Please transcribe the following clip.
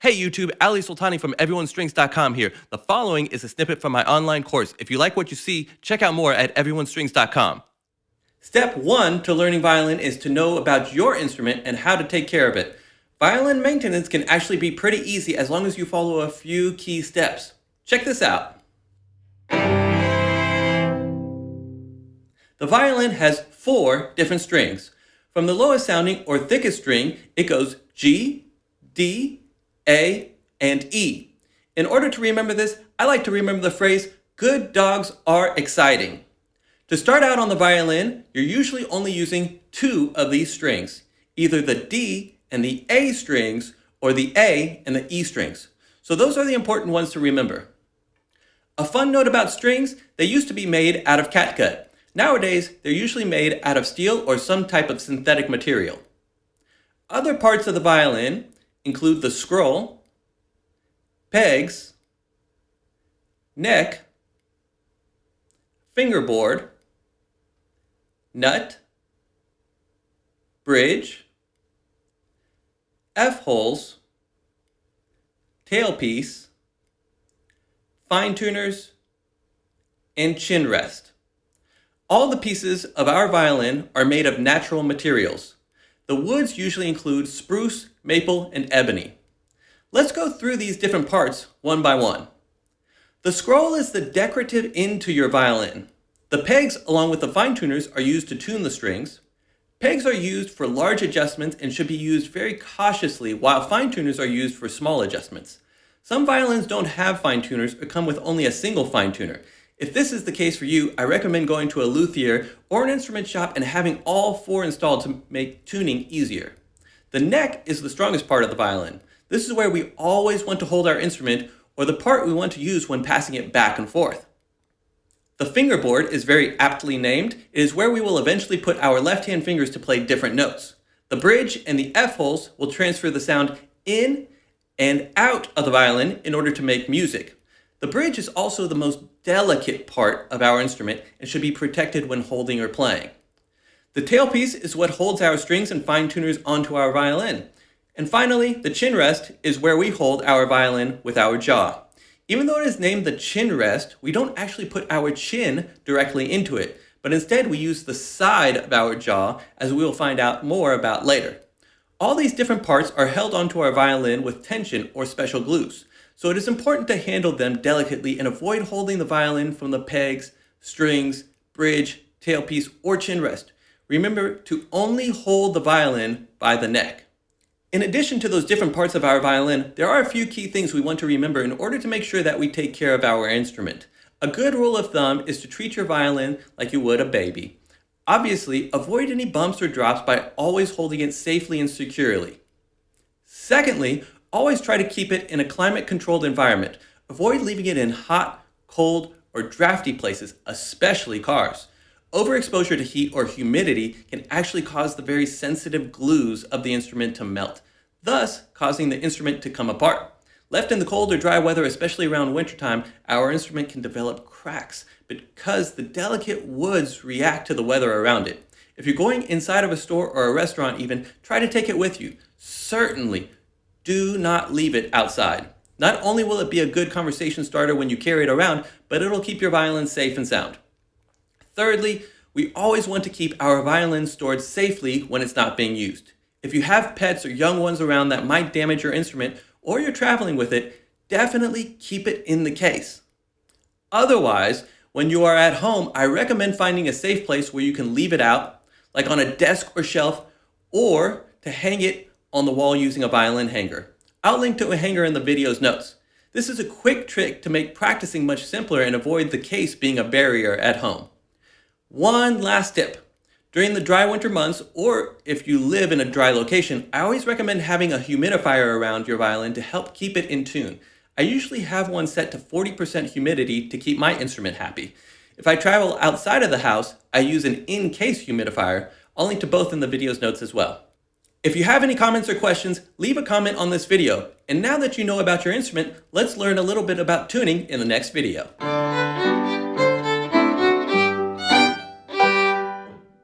Hey YouTube, Ali Sultani from everyonestrings.com here. The following is a snippet from my online course. If you like what you see, check out more at everyonestrings.com. Step 1 to learning violin is to know about your instrument and how to take care of it. Violin maintenance can actually be pretty easy as long as you follow a few key steps. Check this out. The violin has 4 different strings. From the lowest sounding or thickest string, it goes G, D, A, and E. In order to remember this, I like to remember the phrase, good dogs are exciting. To start out on the violin, you're usually only using 2 of these strings, either the D and the A strings or the A and the E strings. So those are the important ones to remember. A fun note about strings, they used to be made out of catgut. Nowadays, they're usually made out of steel or some type of synthetic material. Other parts of the violin include the scroll, pegs, neck, fingerboard, nut, bridge, F-holes, tailpiece, fine tuners, and chin rest. All the pieces of our violin are made of natural materials. The woods usually include spruce, maple, and ebony. Let's go through these different parts one by one. The scroll is the decorative end to your violin. The pegs, along with the fine tuners, are used to tune the strings. Pegs are used for large adjustments and should be used very cautiously, while fine tuners are used for small adjustments. Some violins don't have fine tuners or come with only a single fine tuner. If this is the case for you, I recommend going to a luthier or an instrument shop and having all 4 installed to make tuning easier. The neck is the strongest part of the violin. This is where we always want to hold our instrument, or the part we want to use when passing it back and forth. The fingerboard is very aptly named. It is where we will eventually put our left-hand fingers to play different notes. The bridge and the F-holes will transfer the sound in and out of the violin in order to make music. The bridge is also the most delicate part of our instrument and should be protected when holding or playing. The tailpiece is what holds our strings and fine tuners onto our violin. And finally, the chin rest is where we hold our violin with our jaw. Even though it is named the chin rest, we don't actually put our chin directly into it, but instead we use the side of our jaw, as we will find out more about later. All these different parts are held onto our violin with tension or special glues. So it is important to handle them delicately and avoid holding the violin from the pegs, strings, bridge, tailpiece, or chin rest. Remember to only hold the violin by the neck. In addition to those different parts of our violin, there are a few key things we want to remember in order to make sure that we take care of our instrument. A good rule of thumb is to treat your violin like you would a baby. Obviously, avoid any bumps or drops by always holding it safely and securely. Secondly, always try to keep it in a climate-controlled environment. Avoid leaving it in hot, cold, or drafty places, especially cars. Overexposure to heat or humidity can actually cause the very sensitive glues of the instrument to melt, thus causing the instrument to come apart. Left in the cold or dry weather, especially around wintertime, our instrument can develop cracks because the delicate woods react to the weather around it. If you're going inside of a store or a restaurant even, try to take it with you. Certainly, do not leave it outside. Not only will it be a good conversation starter when you carry it around, but it'll keep your violin safe and sound. Thirdly, we always want to keep our violin stored safely when it's not being used. If you have pets or young ones around that might damage your instrument, or you're traveling with it, definitely keep it in the case. Otherwise, when you are at home, I recommend finding a safe place where you can leave it out, like on a desk or shelf, or to hang it on the wall using a violin hanger. I'll link to a hanger in the video's notes. This is a quick trick to make practicing much simpler and avoid the case being a barrier at home. One last tip. During the dry winter months, or if you live in a dry location, I always recommend having a humidifier around your violin to help keep it in tune. I usually have one set to 40% humidity to keep my instrument happy. If I travel outside of the house, I use an in-case humidifier. I'll link to both in the video's notes as well. If you have any comments or questions, leave a comment on this video. And now that you know about your instrument, let's learn a little bit about tuning in the next video.